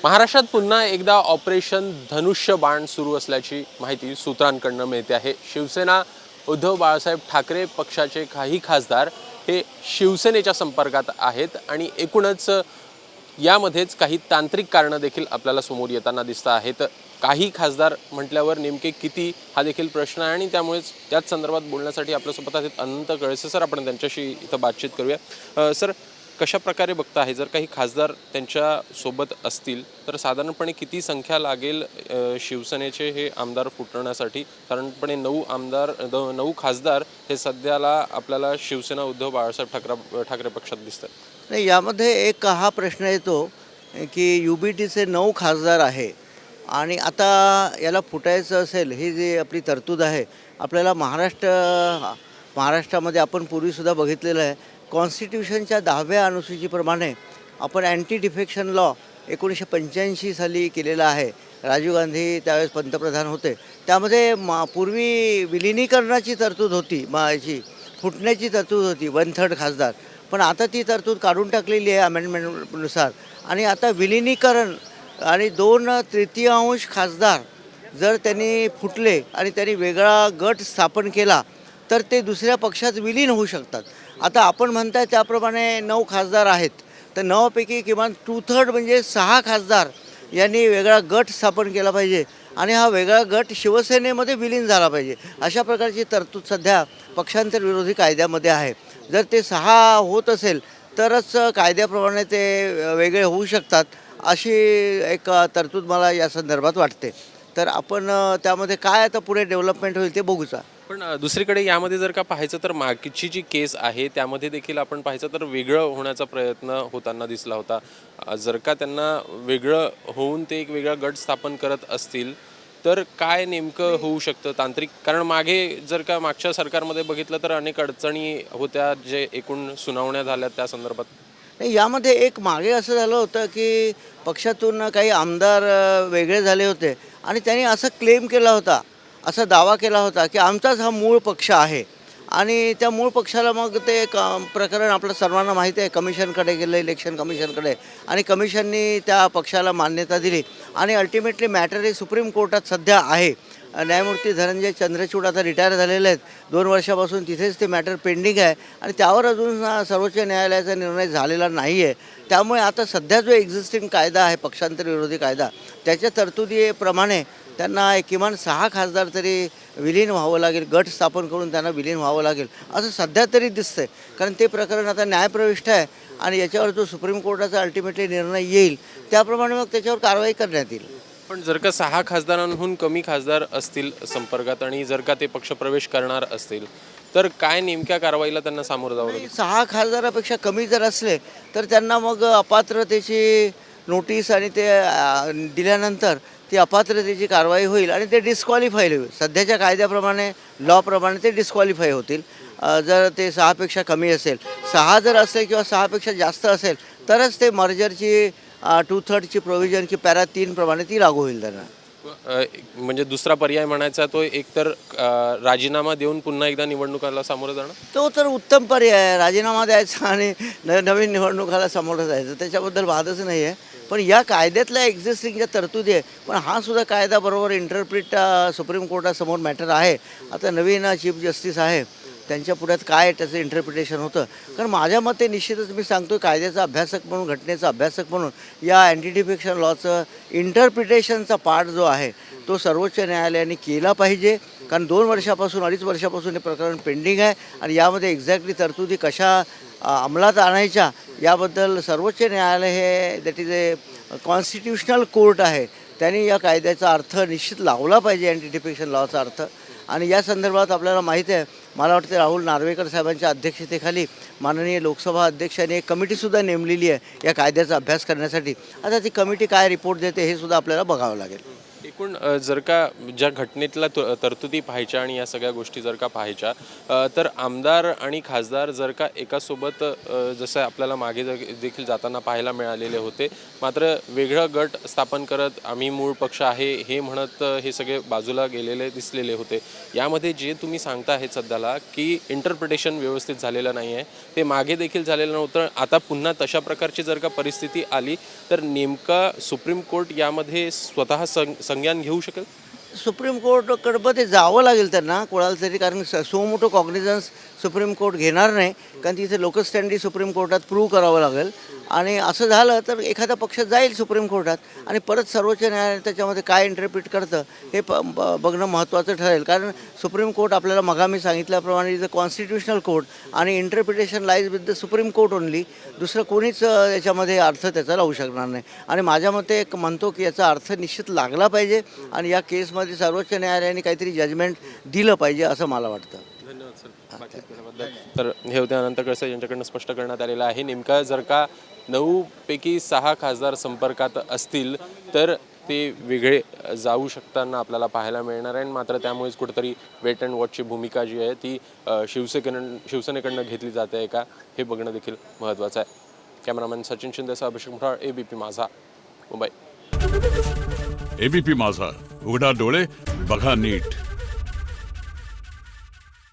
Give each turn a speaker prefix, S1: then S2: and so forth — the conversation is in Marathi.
S1: महाराष्ट्रात पुन्हा एकदा ऑपरेशन धनुष्यबाण सुरू असल्याची माहिती सूत्रांकडून मिळते आहे। शिवसेना उद्धव बाळासाहेब ठाकरे पक्षाचे काही खासदार हे शिवसेनेच्या संपर्कात आहेत आणि एकूणच यामध्येच काही तांत्रिक कारणं देखील आपल्याला समोर येताना दिसत आहेत। काही खासदार म्हटल्यावर नेमके किती हा देखील प्रश्न आहे आणि त्यामुळेच त्याच संदर्भात बोलण्यासाठी आपल्यासोबत आहेत अनंत कळसे सर। आपण त्यांच्याशी इथं बातचीत करूया। सर, कशा प्रकारे बघता आहे, जर काही खासदार त्यांच्या सोबत असतील तर साधारणपणे किती संख्या लागेल शिवसेनेचे हे आमदार फुटण्यासाठी? साधारणपणे 9 खासदार हे सध्याला आपल्याला शिवसेना उद्धव बाळासाहेब ठाकरे पक्षात दिसतात।
S2: नाही, यामध्ये एक हा प्रश्न येतो की UBTचे 9 खासदार आहे आणि आता याला फुटायचं असेल, ही जी आपली तरतूद आहे, आपल्याला महाराष्ट्रामध्ये आपण पूर्वीसुद्धा बघितलेलं आहे, कॉन्स्टिट्यूशनच्या 10व्या अनुसूचीप्रमाणे आपण अँटी डिफेक्शन लॉ 1985 साली केलेला आहे। राजीव गांधी त्यावेळेस पंतप्रधान होते, त्यामध्ये पूर्वी विलिनीकरणाची तरतूद होती, याची फुटण्याची तरतूद होती 1/3 खासदार, पण आता ती तरतूद काढून टाकलेली आहे अमेंडमेंटनुसार। आणि आता विलिनीकरण आणि 2/3 खासदार जर त्यांनी फुटले आणि त्यांनी वेगळा गट स्थापन केला तर ते दुसऱ्या पक्षात विलीन होऊ शकतात। आता आपण म्हणताय त्याप्रमाणे 9 खासदार आहेत, तर 9 पैकी किमान 2/3 म्हणजे 6 खासदार यांनी वेगळा गट स्थापन केला पाहिजे आणि हा वेगळा गट शिवसेनेमध्ये विलीन झाला पाहिजे, अशा प्रकारची तरतूद सध्या पक्षांतर विरोधी कायद्यामध्ये आहे। जर ते 6 होत असेल तरच कायद्याप्रमाणे ते वेगळे होऊ शकतात, अशी एक तरतूद मला या संदर्भात वाटते। तर आपण त्यामध्ये काय आता पुढे डेव्हलपमेंट होईल ते बघूचा।
S1: पण दुसरीकडे यामध्ये जर का पाहायचं तर मागची जी केस आहे त्यामध्ये देखील आपण पाहायचं तर वेगळं होण्याचा प्रयत्न होताना दिसला होता। जर का त्यांना वेगळं होऊन ते एक वेगळा गट स्थापन करत असतील तर काय नेमकं होऊ शकतं तांत्रिक? कारण मागे जर का मागच्या सरकारमध्ये बघितलं तर अनेक अडचणी होत्या, जे एकूण सुनावण्या झाल्या त्या संदर्भात।
S2: नाही, यामध्ये एक मागे असं झालं होतं की पक्षातून काही आमदार वेगळे झाले होते आणि त्यांनी असं क्लेम केला होता, असा दावा केला होता की आमचाच हा मूळ पक्ष आहे आणि त्या मूळ पक्षाला मग ते प्रकरण आपलं सर्वांना माहिती आहे, कमिशनकडे गेलं, इलेक्शन कमिशनकडे, आणि कमिशननी त्या पक्षाला मान्यता दिली आणि अल्टिमेटली मॅटर हे सुप्रीम कोर्टात सध्या आहे। न्यायमूर्ती धनंजय चंद्रचूड आता रिटायर झालेले आहेत, 2 वर्षापासून तिथेच ते मॅटर पेंडिंग आहे आणि त्यावर अजून सर्वोच्च न्यायालयाचा निर्णय झालेला नाही आहे। त्यामुळे आता सध्या जो एक्झिस्टिंग कायदा आहे, पक्षांतर विरोधी कायदा, त्याच्या तरतुदीप्रमाणे त्यांना किमान 6 खासदार तरी विलीन व्हावं लागेल, गट स्थापन करून त्यांना विलीन व्हावं लागेल असं सध्या तरी दिसतंय। कारण ते प्रकरण आता न्यायप्रविष्ट आहे आणि याच्यावर जो सुप्रीम कोर्टाचा अल्टिमेटली निर्णय येईल त्याप्रमाणे मग त्याच्यावर कारवाई करण्यात येईल।
S1: पण जर का 6 खासदारांहून कमी खासदार असतील संपर्कात आणि जर का ते पक्षप्रवेश करणार असतील तर काय नेमक्या कारवाईला त्यांना सामोरं जावं लागेल?
S2: 6 खासदारापेक्षा कमी जर असले तर त्यांना मग अपात्रतेची नोटीस आणि ते दिल्यानंतर ती अपात्रतेची कारवाई होईल आणि ते डिस्क्वालिफाय होईल। सध्याच्या कायद्याप्रमाणे, लॉप्रमाणे ते डिस्क्वालिफाय होतील जर ते 6 पेक्षा कमी असेल। 6 जर असेल किंवा 6 पेक्षा जास्त असेल तरच ते मर्जरची 2/3 प्रोव्हिजन की पॅरा 3 प्रमाणे ती लागू होईल त्यांना।
S1: म्हणजे दुसरा पर्याय म्हणायचा तो एकतर राजीनामा देऊन पुन्हा एकदा निवडणुकाला सामोरं जाणं?
S2: तो तर उत्तम पर्याय आहे, राजीनामा द्यायचा आणि नवीन निवडणुकाला सामोरं जायचं, त्याच्याबद्दल वादच नाही आहे। पण या कायद्यातल्या एक्झिस्टिंग ज्या तरतुदी आहे, पण हा सुद्धा कायदा बरोबर इंटरप्रिट सुप्रीम कोर्टासमोर मॅटर आहे। आता नवीन चीफ जस्टिस आहे, त्यांच्या पुढ्यात काय त्याचं इंटरप्रिटेशन होतं, कारण माझ्या मते निश्चितच मी सांगतो, कायद्याचा अभ्यासक म्हणून, घटनेचा अभ्यासक म्हणून या अँटी डिफेक्शन लॉचं इंटरप्रिटेशनचा पार्ट जो आहे तो सर्वोच्च न्यायालयाने केला पाहिजे। कारण 2 वर्षापासून, 2.5 वर्षापासून हे प्रकरण पेंडिंग आहे आणि यामध्ये एक्झॅक्टली तरतुदी कशा अंमलात आणायच्या याबद्दल सर्वोच्च न्यायालय हे that is a constitutional court आहे, त्यांनी या कायद्याचा अर्थ निश्चित लावला पाहिजे, अँटी डिफेक्शन लॉचा अर्थ। आणि या संदर्भात आपल्याला माहिती आहे, मला वाटते राहुल नार्वेकर साहेबांच्या अध्यक्षतेखाली माननीय लोकसभा अध्यक्षांनी एक कमिटीसुद्धा नेमलेली आहे या कायद्याचा अभ्यास करण्यासाठी। आता ती कमिटी काय रिपोर्ट देते हे सुद्धा आपल्याला बघावं लागेल।
S1: एक एकूण जर का ज्या घटनेतल्या तरतुदी पाहायच्या आणि या सगळ्या गोष्टी जर का पाहायच्या तर आमदार आणि खासदार जर का एकासोबत जसं आपल्याला मागे देखील जाताना पाहायला मिळालेले होते, मात्र वेगळं गट स्थापन करत आम्ही मूळ पक्ष आहे हे म्हणत हे सगळे बाजूला गेलेले दिसलेले होते. यामध्ये जे तुम्ही सांगता आहेत सध्याला की इंटरप्रिटेशन व्यवस्थित झालेलं नाही आहे, ते मागे देखील झालेलं नव्हतं. आता पुन्हा तशा प्रकारची जर का परिस्थिती आली तर नेमका सुप्रीम कोर्ट यामध्ये स्वतः संज्ञान घेऊ शकेल?
S2: सुप्रीम कोर्टकडं ते जावं लागेल त्यांना कोणाला तरी, कारण सो मोठं कॉग्निझन्स सुप्रीम कोर्ट घेणार नाही, कारण तिथे लोकल स्टँडी सुप्रीम कोर्टात प्रूव्ह करावं लागेल. आणि असं झालं तर एखादा पक्ष जाईल सुप्रीम कोर्टात आणि परत सर्वोच्च न्यायालय त्याच्यामध्ये काय इंटरप्रिट करतं हे बघणं महत्त्वाचं ठरेल. कारण सुप्रीम कोर्ट आपल्याला मगा मी सांगितल्याप्रमाणे इज अ कॉन्स्टिट्युशनल कोर्ट आणि interpretation lies with the supreme court only. दुसरं कोणीच याच्यामध्ये अर्थ त्याचा लावू शकणार नाही. आणि माझ्या मते एक म्हणतो की याचा अर्थ निश्चित लागला पाहिजे आणि या केसमध्ये सर्वोच्च न्यायालयाने काहीतरी जजमेंट दिलं पाहिजे असं मला वाटतं.
S1: धन्यवाद सर बातचीत केल्याबद्दल. तर हे होते अनंत कळसे यांच्याकडनं स्पष्ट करण्यात आलेलं आहे. नेमका जर का 9 पैकी 6 खासदार संपर्कात असतील तर ते वेगळे जाऊ शकताना आपल्याला पाहायला मिळणार आहे. मात्र त्यामुळेच कुठेतरी वेट अँड वॉचची भूमिका जी आहे ती शिवसेनेकडनं घेतली जाते का हे बघणं देखील महत्त्वाचं आहे. कॅमेरामॅन सचिन शिंदेसह अभिषेक मुठाळ, ABP माझा, मुंबई.
S3: ABP माझा, उघडा डोळे बघा नीट.